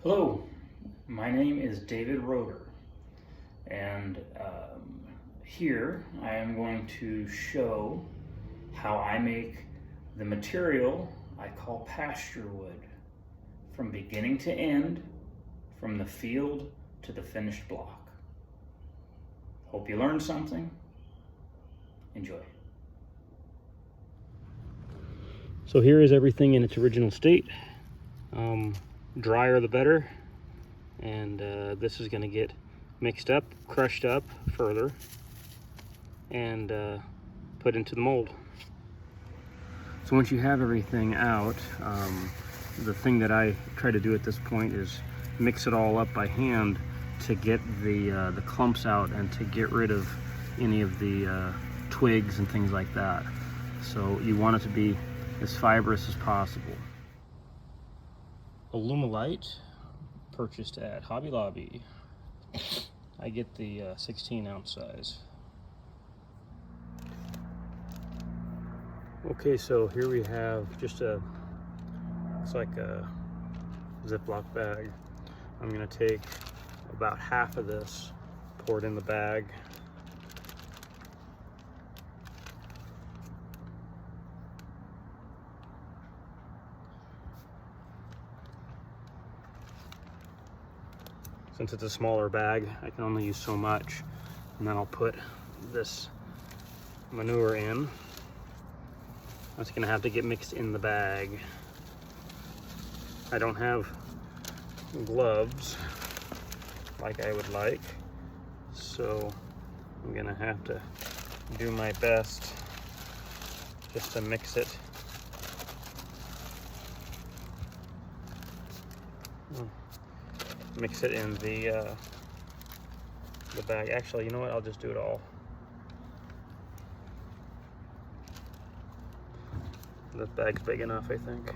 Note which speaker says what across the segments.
Speaker 1: Hello, my name is David Roeder, and here I am going to show how I make the material I call pasture wood from beginning to end, from the field to the finished block. Hope you learned something. Enjoy. So here is everything in its original state. Drier the better, and this is going to get mixed up, crushed up further, and put into the mold. So once you have everything out, the thing that I try to do at this point is mix it all up by hand to get the clumps out and to get rid of any of the twigs and things like that. So you want it to be as fibrous as possible. Alumalite, purchased at Hobby Lobby. I get the 16-ounce size. Okay, so here we have just it's like a Ziploc bag. I'm gonna take about half of this, pour it in the bag. Since it's a smaller bag, I can only use so much. And then I'll put this manure in. That's gonna have to get mixed in the bag. I don't have gloves like I would like, so I'm gonna have to do my best just to mix it. Mix it in the bag. Actually, you know what? I'll just do it all. This bag's big enough, I think.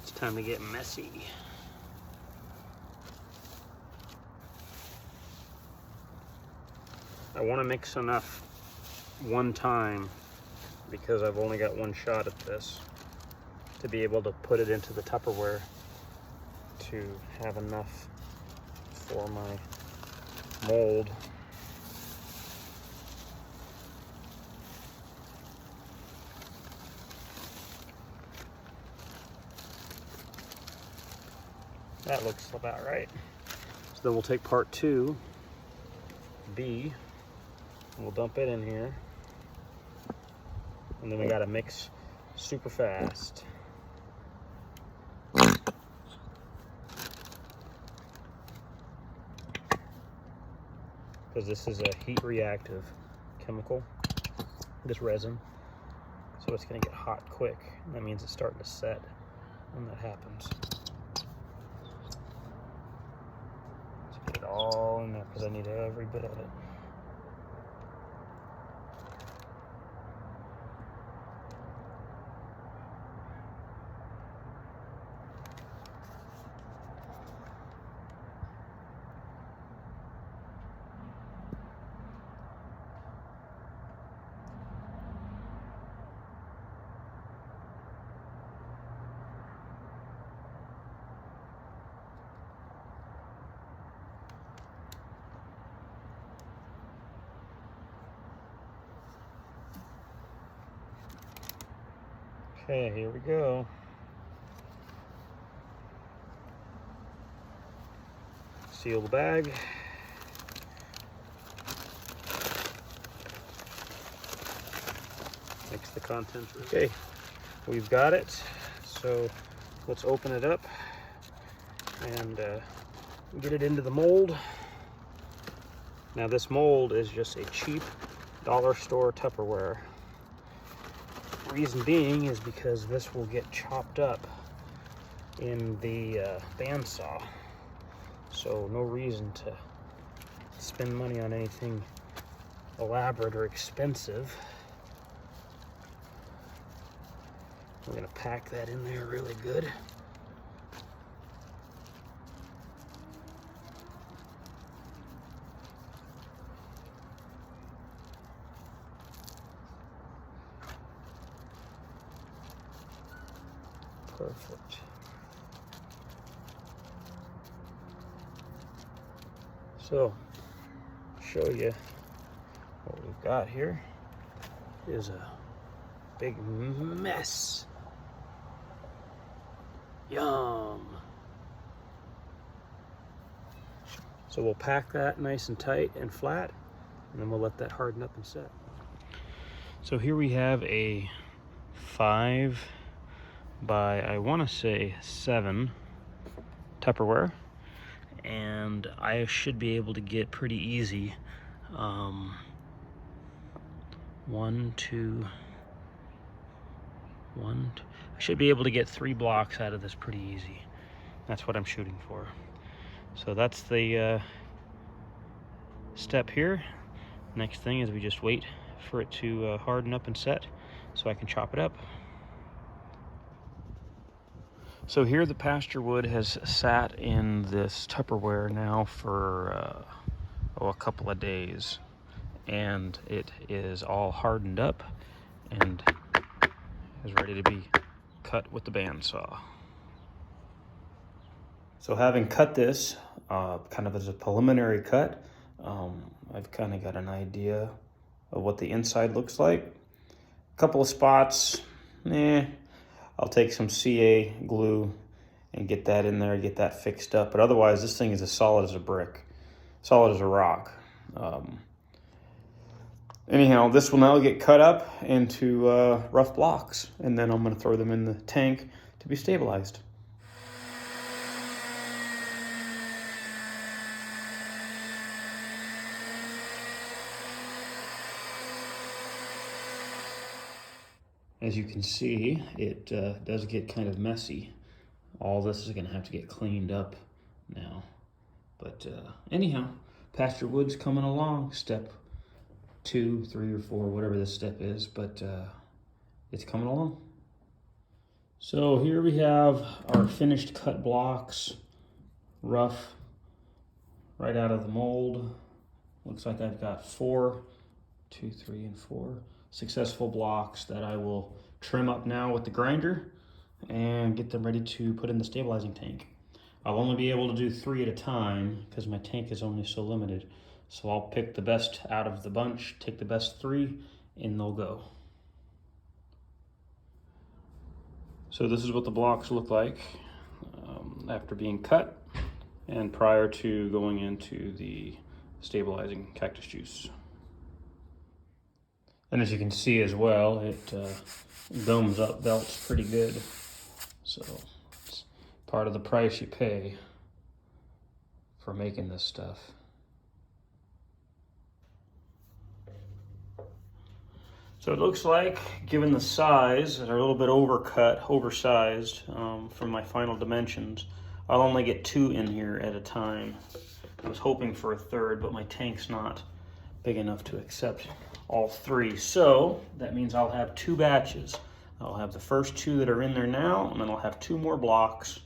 Speaker 1: It's time to get messy. I want to mix enough one time because I've only got one shot at this to be able to put it into the Tupperware to have enough for my mold. That looks about right. So then we'll take part 2, B, and we'll dump it in here. And then we gotta mix super fast. Because this is a heat reactive chemical, this resin. So it's gonna get hot quick. That means it's starting to set when that happens. Let's get it all in there because I need every bit of it. Okay, here we go. Seal the bag. Mix the contents. Okay, we've got it. So let's open it up and get it into the mold. Now this mold is just a cheap dollar store Tupperware. Reason being is because this will get chopped up in the bandsaw. So no reason to spend money on anything elaborate or expensive. We're gonna pack that in there really good. Perfect. So, show you what we've got here is a big mess. Yum. So we'll pack that nice and tight and flat, and then we'll let that harden up and set. So here we have a 5 by, I want to say 7 Tupperware, and I should be able to get pretty easy I should be able to get 3 blocks out of this pretty easy. That's what I'm shooting for. So that's the step here. Next thing is we just wait for it to harden up and set so I can chop it up. So here the pasture wood has sat in this Tupperware now for a couple of days, and it is all hardened up and is ready to be cut with the bandsaw. So having cut this kind of as a preliminary cut, I've kind of got an idea of what the inside looks like. A couple of spots, I'll take some CA glue and get that in there, get that fixed up. But otherwise, this thing is as solid as a brick, solid as a rock. Anyhow, this will now get cut up into rough blocks, and then I'm going to throw them in the tank to be stabilized. As you can see, it does get kind of messy. All this is going to have to get cleaned up now. But anyhow, Pasturewood's coming along. Step 2, 3, or 4, whatever this step is, but it's coming along. So here we have our finished cut blocks, rough, right out of the mold. Looks like I've got 4, 2, 3, and 4 successful blocks that I will trim up now with the grinder and get them ready to put in the stabilizing tank. I'll only be able to do 3 at a time because my tank is only so limited. So I'll pick the best out of the bunch, take the best 3, and they'll go. So this is what the blocks look like after being cut and prior to going into the stabilizing cactus juice. And as you can see as well, it gums up belts pretty good. So it's part of the price you pay for making this stuff. So it looks like, given the size, they're a little bit oversized from my final dimensions. I'll only get 2 in here at a time. I was hoping for a 3rd, but my tank's not big enough to accept all 3. So that means I'll have 2 batches. I'll have the first 2 that are in there now, and then I'll have 2 more blocks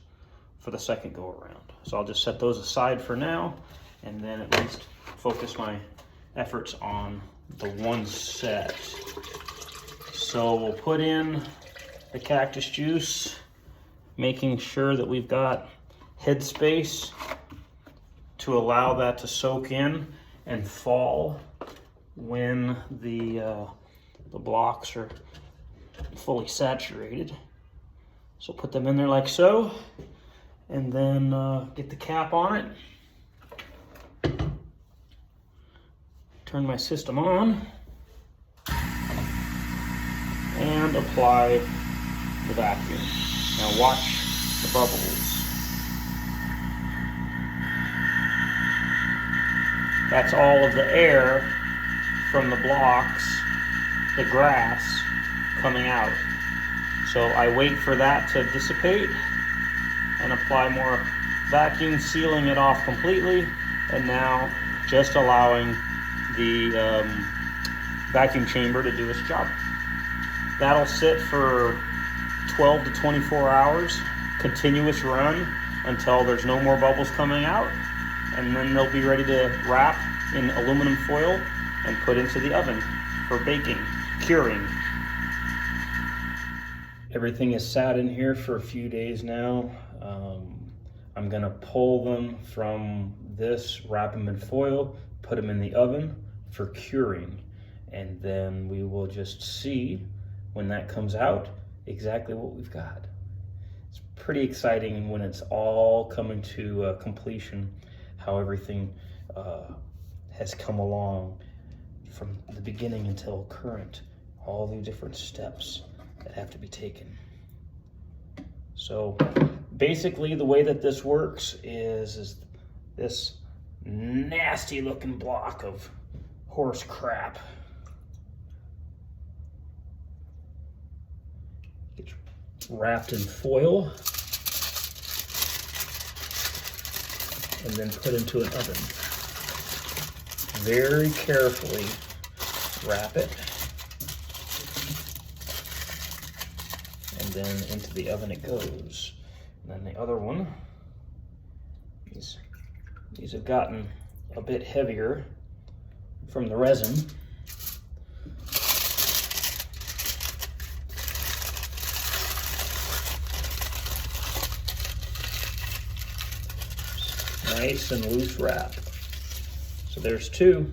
Speaker 1: for the second go around. So I'll just set those aside for now, and then at least focus my efforts on the one set. So we'll put in the cactus juice, making sure that we've got head space to allow that to soak in and fall when the blocks are fully saturated. So put them in there like so, and then get the cap on it. Turn my system on and apply the vacuum. Now watch the bubbles. That's all of the air from the blocks, the grass coming out. So I wait for that to dissipate and apply more vacuum, sealing it off completely, and now just allowing the vacuum chamber to do its job. That'll sit for 12 to 24 hours, continuous run until there's no more bubbles coming out, and then they'll be ready to wrap in aluminum foil and put into the oven for baking, curing. Everything is sat in here for a few days now. I'm gonna pull them from this, wrap them in foil, put them in the oven for curing. And then we will just see when that comes out exactly what we've got. It's pretty exciting when it's all coming to completion, how everything has come along from the beginning until current, all the different steps that have to be taken. So basically the way that this works is this nasty looking block of horse crap gets wrapped in foil and then put into an oven. Very carefully wrap it, and then into the oven it goes. And then the other one, these have gotten a bit heavier from the resin. Nice and loose wrap. So there's two.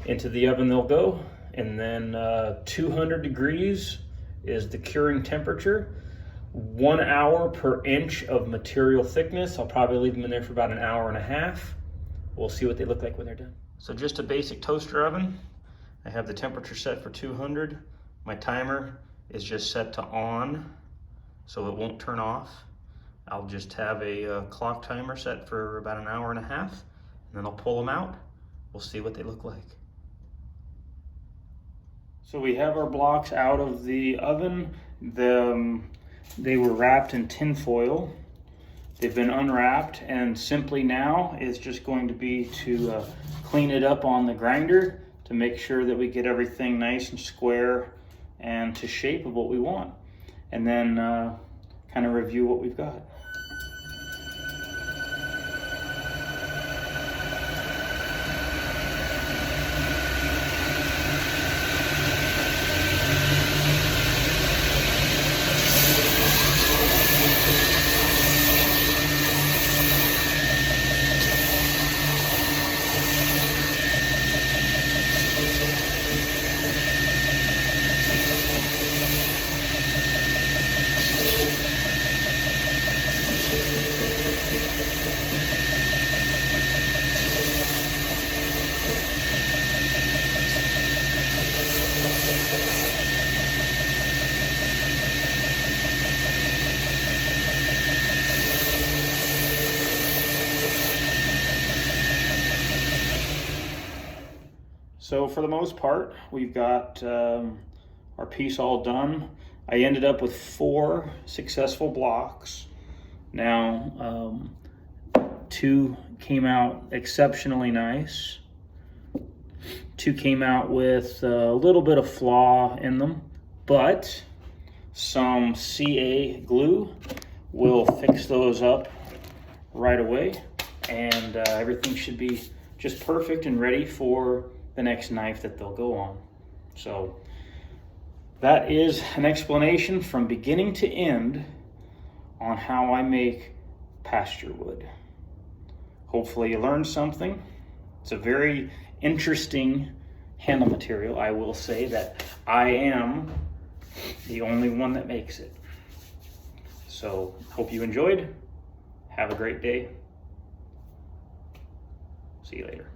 Speaker 1: Into the oven they'll go, and then 200 degrees is the curing temperature. 1 hour per inch of material thickness. I'll probably leave them in there for about an hour and a half. We'll see what they look like when they're done. So just a basic toaster oven. I have the temperature set for 200. My timer is just set to on, so it won't turn off. I'll just have a clock timer set for about an hour and a half, and then I'll pull them out. We'll see what they look like. So we have our blocks out of the oven. They were wrapped in tin foil. They've been unwrapped, and simply now is just going to be to clean it up on the grinder to make sure that we get everything nice and square and to shape of what we want. And then kind of review what we've got. So for the most part, we've got our piece all done. I ended up with 4 successful blocks. Now, 2 came out exceptionally nice. 2 came out with a little bit of flaw in them, but some CA glue will fix those up right away, and everything should be just perfect and ready for the next knife that they'll go on. So that is an explanation from beginning to end on how I make Pasturewood. Hopefully you learned something. It's a very interesting handle material. I will say that I am the only one that makes it. So hope you enjoyed. Have a great day. See you later.